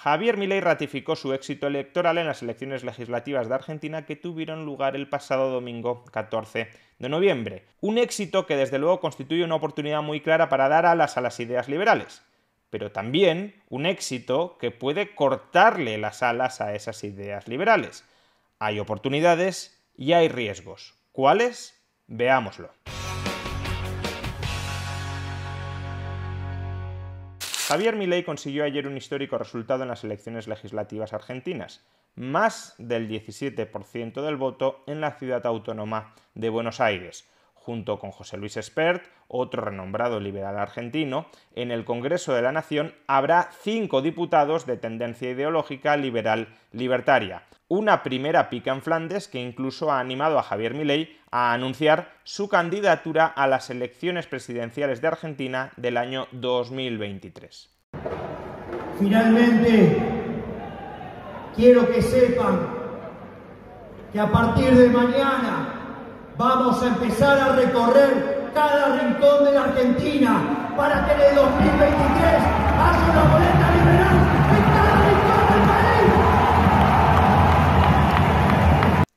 Javier Milei ratificó su éxito electoral en las elecciones legislativas de Argentina que tuvieron lugar el pasado domingo 14 de noviembre. Un éxito que desde luego constituye una oportunidad muy clara para dar alas a las ideas liberales, pero también un éxito que puede cortarle las alas a esas ideas liberales. Hay oportunidades y hay riesgos. ¿Cuáles? Veámoslo. Javier Milei consiguió ayer un histórico resultado en las elecciones legislativas argentinas, más del 17% del voto en la ciudad autónoma de Buenos Aires. Junto con José Luis Espert, otro renombrado liberal argentino, en el Congreso de la Nación habrá 5 diputados de tendencia ideológica liberal-libertaria. Una primera pica en Flandes que incluso ha animado a Javier Milei a anunciar su candidatura a las elecciones presidenciales de Argentina del año 2023. Finalmente, quiero que sepan que a partir de mañana vamos a empezar a recorrer cada rincón de la Argentina para que en el 2023 haya una boleta liberal en cada rincón del país.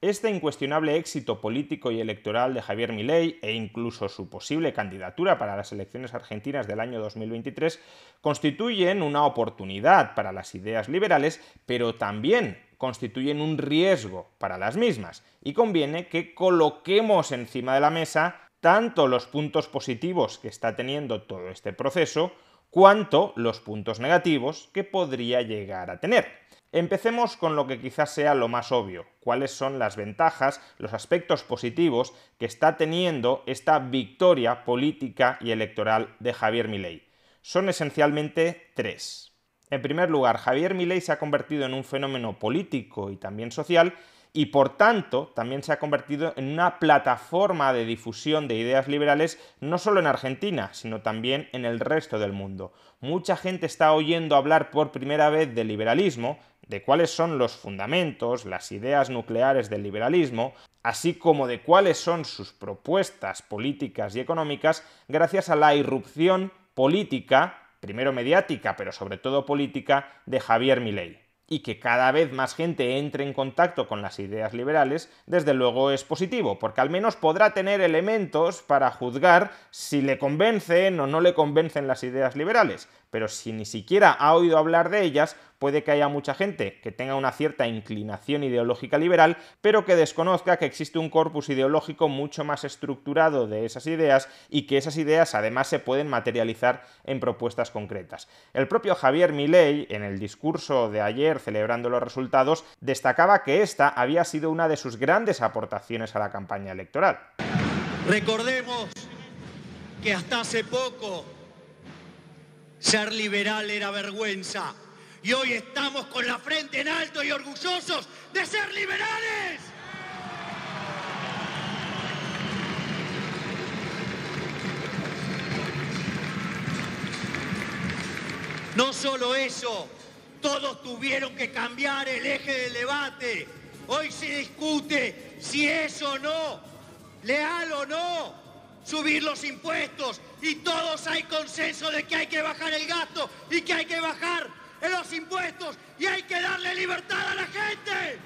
Este incuestionable éxito político y electoral de Javier Milei e incluso su posible candidatura para las elecciones argentinas del año 2023 constituyen una oportunidad para las ideas liberales, pero también constituyen un riesgo para las mismas, y conviene que coloquemos encima de la mesa tanto los puntos positivos que está teniendo todo este proceso, cuanto los puntos negativos que podría llegar a tener. Empecemos con lo que quizás sea lo más obvio: cuáles son las ventajas, los aspectos positivos que está teniendo esta victoria política y electoral de Javier Milei. Son esencialmente 3. En primer lugar, Javier Milei se ha convertido en un fenómeno político y también social, y por tanto también se ha convertido en una plataforma de difusión de ideas liberales no solo en Argentina, sino también en el resto del mundo. Mucha gente está oyendo hablar por primera vez del liberalismo, de cuáles son los fundamentos, las ideas nucleares del liberalismo, así como de cuáles son sus propuestas políticas y económicas, gracias a la irrupción política, primero mediática, pero sobre todo política, de Javier Milei. Y que cada vez más gente entre en contacto con las ideas liberales, desde luego es positivo, porque al menos podrá tener elementos para juzgar si le convencen o no le convencen las ideas liberales. Pero si ni siquiera ha oído hablar de ellas, puede que haya mucha gente que tenga una cierta inclinación ideológica liberal, pero que desconozca que existe un corpus ideológico mucho más estructurado de esas ideas y que esas ideas además se pueden materializar en propuestas concretas. El propio Javier Milei, en el discurso de ayer celebrando los resultados, destacaba que esta había sido una de sus grandes aportaciones a la campaña electoral. Recordemos que hasta hace poco ser liberal era vergüenza. Y hoy estamos con la frente en alto y orgullosos de ser liberales. No solo eso, todos tuvieron que cambiar el eje del debate. Hoy se discute si es o no, leal o no, subir los impuestos, y todos hay consenso de que hay que bajar el gasto y que hay que bajar los impuestos y hay que darle libertad a la gente.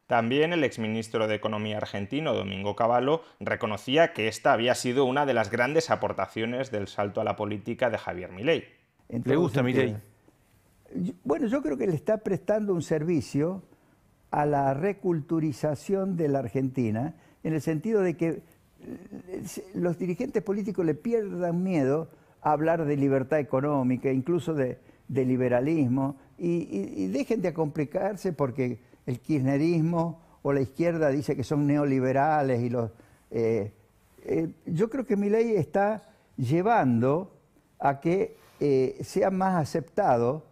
También el exministro de Economía argentino, Domingo Cavallo, reconocía que esta había sido una de las grandes aportaciones del salto a la política de Javier Milei. ¿Le gusta Milei? Bueno, yo creo que le está prestando un servicio a la reculturización de la Argentina, en el sentido de que los dirigentes políticos le pierdan miedo a hablar de libertad económica, incluso de liberalismo, y dejen de complicarse porque el kirchnerismo o la izquierda dice que son neoliberales. Yo creo que Milei está llevando a que sea más aceptado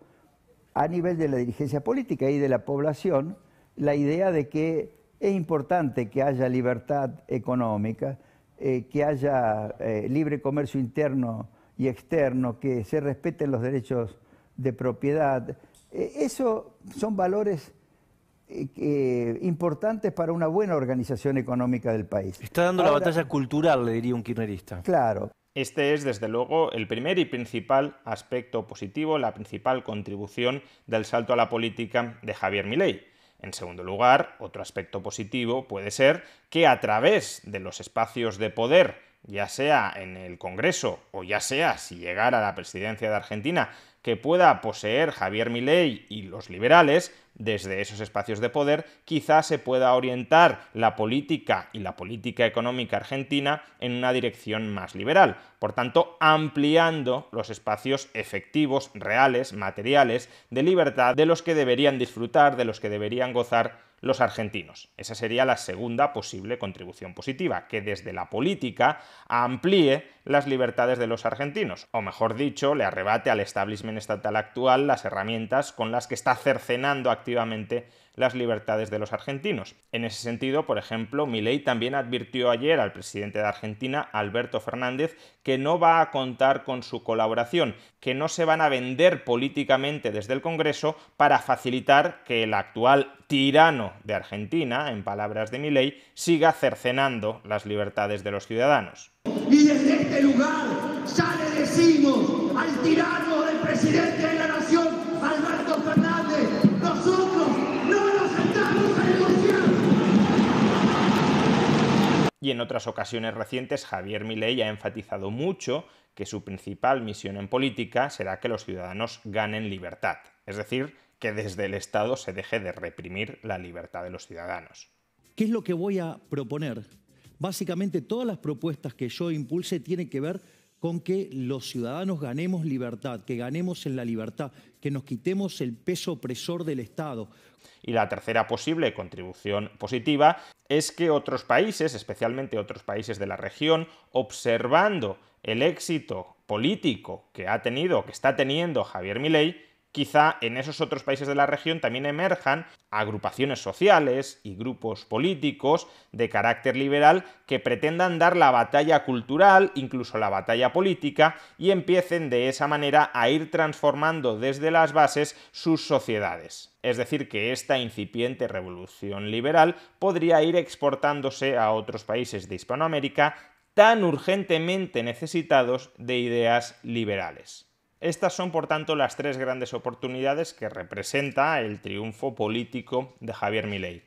a nivel de la dirigencia política y de la población la idea de que es importante que haya libertad económica, que haya libre comercio interno y externo, que se respeten los derechos de propiedad. Eso son valores importantes para una buena organización económica del país. Está dando la batalla cultural, le diría un kirchnerista. Claro. Este es, desde luego, el primer y principal aspecto positivo, la principal contribución del salto a la política de Javier Milei. En segundo lugar, otro aspecto positivo puede ser que a través de los espacios de poder, ya sea en el Congreso o ya sea si llegara a la presidencia de Argentina, que pueda poseer Javier Milei y los liberales, desde esos espacios de poder, quizás se pueda orientar la política y la política económica argentina en una dirección más liberal. Por tanto, ampliando los espacios efectivos, reales, materiales, de libertad de los que deberían disfrutar, de los que deberían gozar los argentinos. Esa sería la segunda posible contribución positiva, que desde la política amplíe las libertades de los argentinos, o mejor dicho, le arrebate al establishment estatal actual las herramientas con las que está cercenando activamente las libertades de los argentinos. En ese sentido, por ejemplo, Milei también advirtió ayer al presidente de Argentina, Alberto Fernández, que no va a contar con su colaboración, que no se van a vender políticamente desde el Congreso para facilitar que el actual tirano de Argentina, en palabras de Milei, siga cercenando las libertades de los ciudadanos. Y desde este lugar ya le decimos al tirano del presidente de la Nación, Alberto Fernández, nosotros no nos sentamos a negociar. Y en otras ocasiones recientes, Javier Milei ha enfatizado mucho que su principal misión en política será que los ciudadanos ganen libertad, es decir, que desde el Estado se deje de reprimir la libertad de los ciudadanos. ¿Qué es lo que voy a proponer? Básicamente todas las propuestas que yo impulse tienen que ver con que los ciudadanos ganemos libertad, que ganemos en la libertad, que nos quitemos el peso opresor del Estado. Y la tercera posible contribución positiva es que otros países, especialmente otros países de la región, observando el éxito político que ha tenido, que está teniendo Javier Milei, quizá en esos otros países de la región también emerjan agrupaciones sociales y grupos políticos de carácter liberal que pretendan dar la batalla cultural, incluso la batalla política, y empiecen de esa manera a ir transformando desde las bases sus sociedades. Es decir, que esta incipiente revolución liberal podría ir exportándose a otros países de Hispanoamérica tan urgentemente necesitados de ideas liberales. Estas son, por tanto, las tres grandes oportunidades que representa el triunfo político de Javier Milei.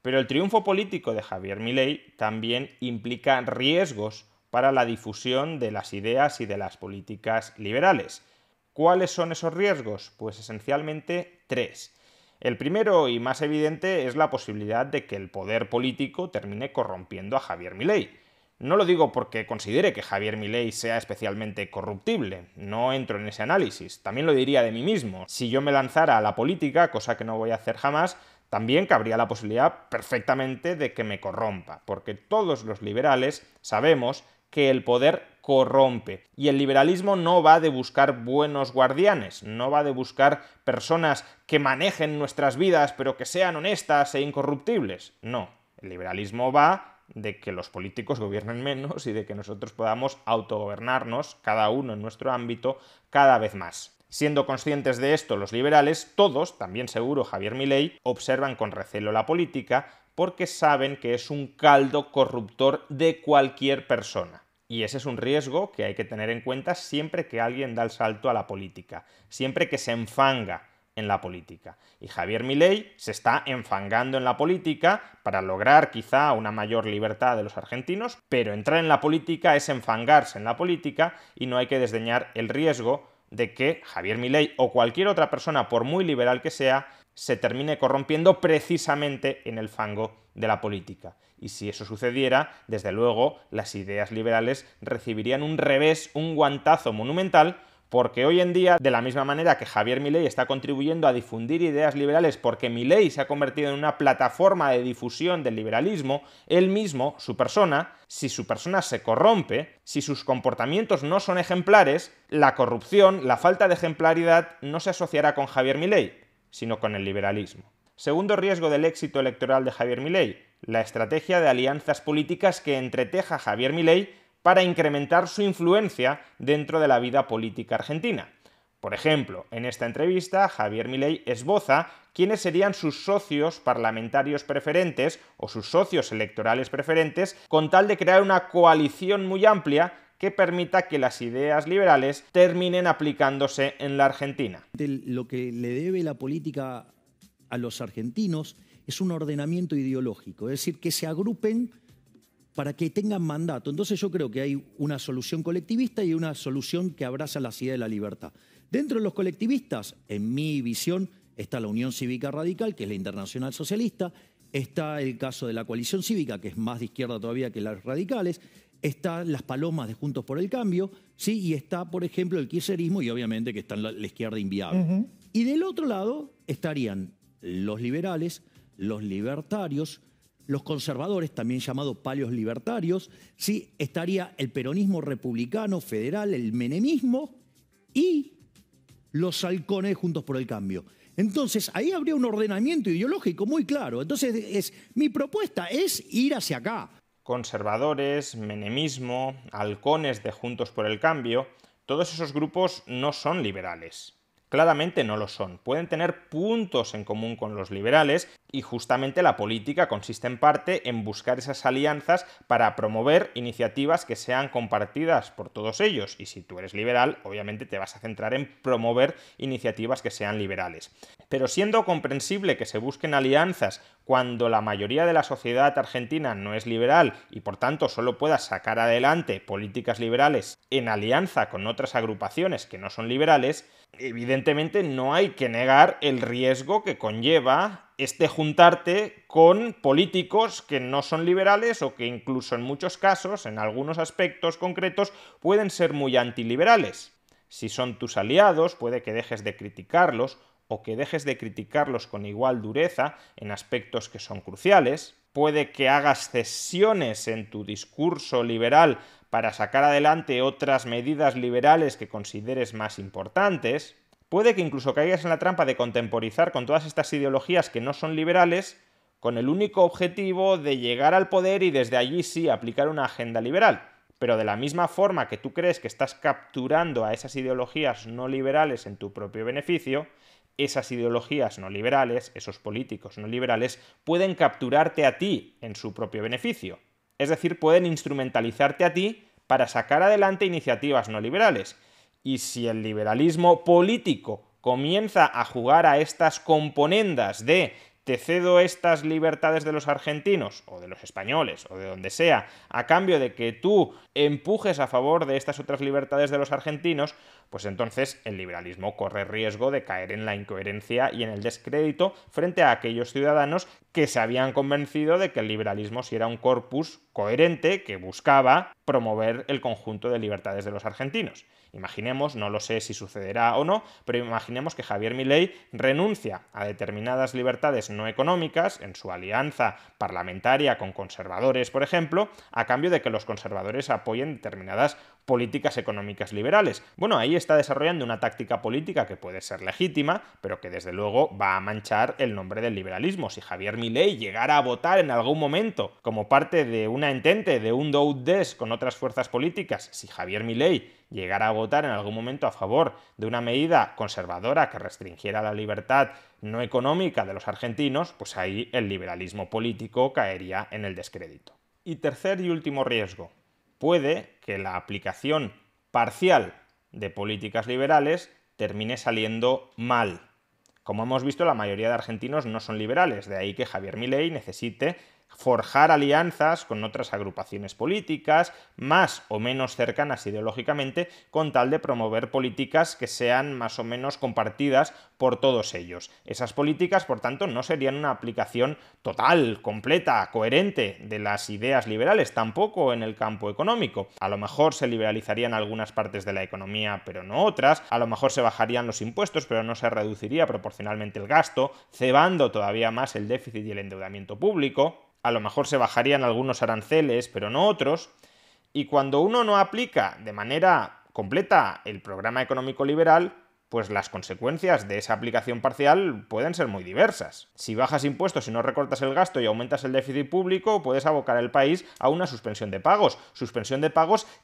Pero el triunfo político de Javier Milei también implica riesgos para la difusión de las ideas y de las políticas liberales. ¿Cuáles son esos riesgos? Pues esencialmente tres. El primero y más evidente es la posibilidad de que el poder político termine corrompiendo a Javier Milei. No lo digo porque considere que Javier Milei sea especialmente corruptible, no entro en ese análisis, también lo diría de mí mismo. Si yo me lanzara a la política, cosa que no voy a hacer jamás, también cabría la posibilidad perfectamente de que me corrompa, porque todos los liberales sabemos que el poder corrompe. Y el liberalismo no va de buscar buenos guardianes, no va de buscar personas que manejen nuestras vidas pero que sean honestas e incorruptibles. No, el liberalismo va de que los políticos gobiernen menos y de que nosotros podamos autogobernarnos, cada uno en nuestro ámbito, cada vez más. Siendo conscientes de esto, los liberales, todos, también seguro Javier Milei, observan con recelo la política porque saben que es un caldo corruptor de cualquier persona. Y ese es un riesgo que hay que tener en cuenta siempre que alguien da el salto a la política, siempre que se enfanga en la política. Y Javier Milei se está enfangando en la política para lograr quizá una mayor libertad de los argentinos, pero entrar en la política es enfangarse en la política y no hay que desdeñar el riesgo de que Javier Milei o cualquier otra persona, por muy liberal que sea, se termine corrompiendo precisamente en el fango de la política. Y si eso sucediera, desde luego, las ideas liberales recibirían un revés, un guantazo monumental, porque hoy en día, de la misma manera que Javier Milei está contribuyendo a difundir ideas liberales porque Milei se ha convertido en una plataforma de difusión del liberalismo, él mismo, su persona, si su persona se corrompe, si sus comportamientos no son ejemplares, la corrupción, la falta de ejemplaridad no se asociará con Javier Milei, sino con el liberalismo. Segundo riesgo del éxito electoral de Javier Milei, la estrategia de alianzas políticas que entreteja Javier Milei para incrementar su influencia dentro de la vida política argentina. Por ejemplo, en esta entrevista, Javier Milei esboza quiénes serían sus socios parlamentarios preferentes o sus socios electorales preferentes con tal de crear una coalición muy amplia que permita que las ideas liberales terminen aplicándose en la Argentina. Lo que le debe la política a los argentinos es un ordenamiento ideológico, es decir, que se agrupen para que tengan mandato. Entonces yo creo que hay una solución colectivista y una solución que abraza la idea de la libertad. Dentro de los colectivistas, en mi visión, está la Unión Cívica Radical, que es la Internacional Socialista, está el caso de la Coalición Cívica, que es más de izquierda todavía que las radicales, están las palomas de Juntos por el Cambio, ¿sí? Y está, por ejemplo, el kirchnerismo y obviamente que está la izquierda inviable. Y del otro lado estarían los liberales, los libertarios, los conservadores, también llamados palios libertarios, ¿sí? Estaría el peronismo republicano federal, el menemismo y los halcones Juntos por el Cambio. Entonces, ahí habría un ordenamiento ideológico muy claro. Entonces, mi propuesta es ir hacia acá. Conservadores, menemismo, halcones de Juntos por el Cambio, todos esos grupos no son liberales. Claramente no lo son. Pueden tener puntos en común con los liberales y justamente la política consiste en parte en buscar esas alianzas para promover iniciativas que sean compartidas por todos ellos. Y si tú eres liberal, obviamente te vas a centrar en promover iniciativas que sean liberales. Pero siendo comprensible que se busquen alianzas cuando la mayoría de la sociedad argentina no es liberal y por tanto solo pueda sacar adelante políticas liberales en alianza con otras agrupaciones que no son liberales, evidentemente no hay que negar el riesgo que conlleva juntarte con políticos que no son liberales o que incluso en muchos casos, en algunos aspectos concretos, pueden ser muy antiliberales. Si son tus aliados, puede que dejes de criticarlos o que dejes de criticarlos con igual dureza en aspectos que son cruciales. Puede que hagas cesiones en tu discurso liberal para sacar adelante otras medidas liberales que consideres más importantes. Puede que incluso caigas en la trampa de contemporizar con todas estas ideologías que no son liberales con el único objetivo de llegar al poder y desde allí sí aplicar una agenda liberal. Pero de la misma forma que tú crees que estás capturando a esas ideologías no liberales en tu propio beneficio, esas ideologías no liberales, esos políticos no liberales, pueden capturarte a ti en su propio beneficio. Es decir, pueden instrumentalizarte a ti para sacar adelante iniciativas no liberales. Y si el liberalismo político comienza a jugar a estas componendas de te cedo estas libertades de los argentinos o de los españoles o de donde sea a cambio de que tú empujes a favor de estas otras libertades de los argentinos, pues entonces el liberalismo corre riesgo de caer en la incoherencia y en el descrédito frente a aquellos ciudadanos que se habían convencido de que el liberalismo sí era un corpus coherente que buscaba promover el conjunto de libertades de los argentinos. Imaginemos, no lo sé si sucederá o no, pero imaginemos que Javier Milei renuncia a determinadas libertades no económicas en su alianza parlamentaria con conservadores, por ejemplo, a cambio de que los conservadores apoyen determinadas políticas económicas liberales. Bueno, ahí está desarrollando una táctica política que puede ser legítima, pero que desde luego va a manchar el nombre del liberalismo. Si Javier Milei llegara a votar en algún momento como parte de una entente, de un do ut des con otras fuerzas políticas, si Javier Milei llegara a votar en algún momento a favor de una medida conservadora que restringiera la libertad no económica de los argentinos, pues ahí el liberalismo político caería en el descrédito. Y tercer y último riesgo. Puede que la aplicación parcial de políticas liberales termine saliendo mal. Como hemos visto, la mayoría de argentinos no son liberales, de ahí que Javier Milei necesite forjar alianzas con otras agrupaciones políticas, más o menos cercanas ideológicamente, con tal de promover políticas que sean más o menos compartidas por todos ellos. Esas políticas, por tanto, no serían una aplicación total, completa, coherente de las ideas liberales, tampoco en el campo económico. A lo mejor se liberalizarían algunas partes de la economía, pero no otras. A lo mejor se bajarían los impuestos, pero no se reduciría proporcionalmente el gasto, cebando todavía más el déficit y el endeudamiento público. A lo mejor se bajarían algunos aranceles, pero no otros. Y cuando uno no aplica de manera completa el programa económico liberal, pues las consecuencias de esa aplicación parcial pueden ser muy diversas. Si bajas impuestos y no recortas el gasto y aumentas el déficit público, puedes abocar al país a una suspensión de pagos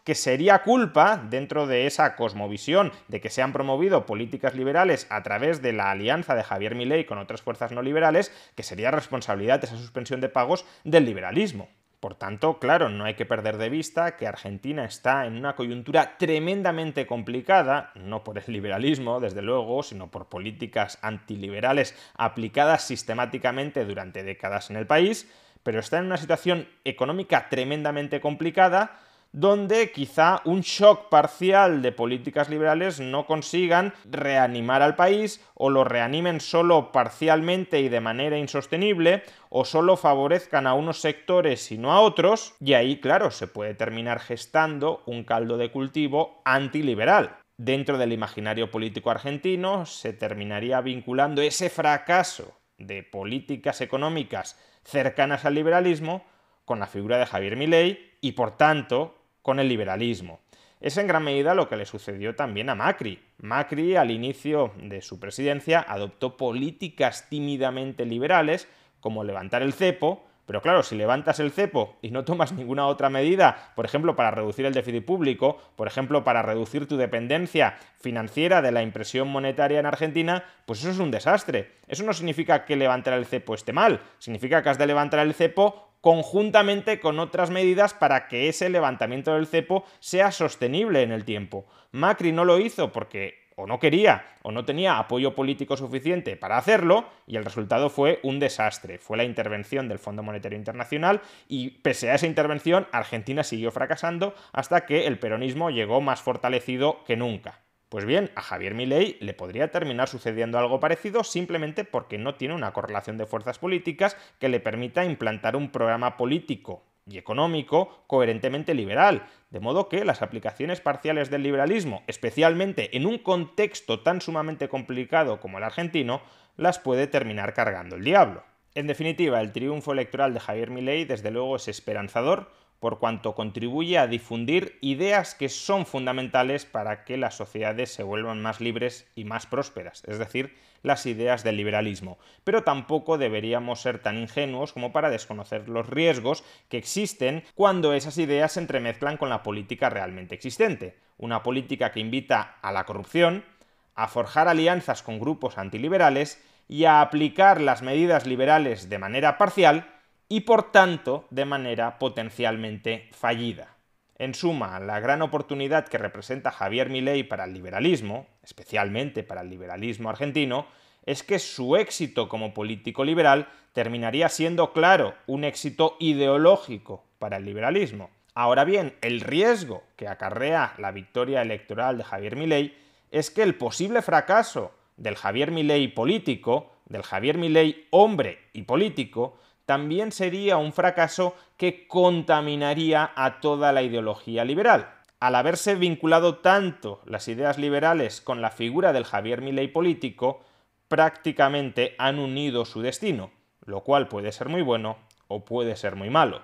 que sería culpa, dentro de esa cosmovisión de que se han promovido políticas liberales a través de la alianza de Javier Milei con otras fuerzas no liberales, que sería responsabilidad de esa suspensión de pagos del liberalismo. Por tanto, claro, no hay que perder de vista que Argentina está en una coyuntura tremendamente complicada, no por el liberalismo, desde luego, sino por políticas antiliberales aplicadas sistemáticamente durante décadas en el país, pero está en una situación económica tremendamente complicada, donde quizá un shock parcial de políticas liberales no consigan reanimar al país, o lo reanimen solo parcialmente y de manera insostenible, o solo favorezcan a unos sectores y no a otros, y ahí, claro, se puede terminar gestando un caldo de cultivo antiliberal. Dentro del imaginario político argentino se terminaría vinculando ese fracaso de políticas económicas cercanas al liberalismo con la figura de Javier Milei y, por tanto, con el liberalismo. Es en gran medida lo que le sucedió también a Macri. Macri, al inicio de su presidencia, adoptó políticas tímidamente liberales, como levantar el cepo, pero claro, si levantas el cepo y no tomas ninguna otra medida, por ejemplo, para reducir el déficit público, por ejemplo, para reducir tu dependencia financiera de la impresión monetaria en Argentina, pues eso es un desastre. Eso no significa que levantar el cepo esté mal, significa que has de levantar el cepo conjuntamente con otras medidas para que ese levantamiento del cepo sea sostenible en el tiempo. Macri no lo hizo porque o no quería o no tenía apoyo político suficiente para hacerlo, y el resultado fue un desastre. Fue la intervención del Fondo Monetario Internacional, y pese a esa intervención Argentina siguió fracasando hasta que el peronismo llegó más fortalecido que nunca. Pues bien, a Javier Milei le podría terminar sucediendo algo parecido, simplemente porque no tiene una correlación de fuerzas políticas que le permita implantar un programa político y económico coherentemente liberal, de modo que las aplicaciones parciales del liberalismo, especialmente en un contexto tan sumamente complicado como el argentino, las puede terminar cargando el diablo. En definitiva, el triunfo electoral de Javier Milei desde luego es esperanzador, por cuanto contribuye a difundir ideas que son fundamentales para que las sociedades se vuelvan más libres y más prósperas, es decir, las ideas del liberalismo. Pero tampoco deberíamos ser tan ingenuos como para desconocer los riesgos que existen cuando esas ideas se entremezclan con la política realmente existente. Una política que invita a la corrupción, a forjar alianzas con grupos antiliberales y a aplicar las medidas liberales de manera parcial y, por tanto, de manera potencialmente fallida. En suma, la gran oportunidad que representa Javier Milei para el liberalismo, especialmente para el liberalismo argentino, es que su éxito como político liberal terminaría siendo, claro, un éxito ideológico para el liberalismo. Ahora bien, el riesgo que acarrea la victoria electoral de Javier Milei es que el posible fracaso del Javier Milei político, del Javier Milei hombre y político, también sería un fracaso que contaminaría a toda la ideología liberal. Al haberse vinculado tanto las ideas liberales con la figura del Javier Milei político, prácticamente han unido su destino, lo cual puede ser muy bueno o puede ser muy malo.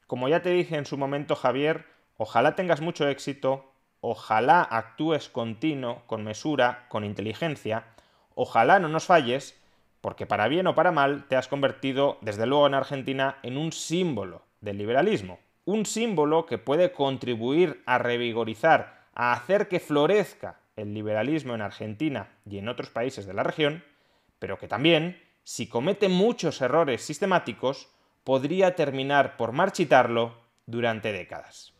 Como ya te dije en su momento, Javier, ojalá tengas mucho éxito, ojalá actúes con tino, con mesura, con inteligencia, ojalá no nos falles, porque para bien o para mal te has convertido, desde luego en Argentina, en un símbolo del liberalismo. Un símbolo que puede contribuir a revigorizar, a hacer que florezca el liberalismo en Argentina y en otros países de la región, pero que también, si comete muchos errores sistemáticos, podría terminar por marchitarlo durante décadas.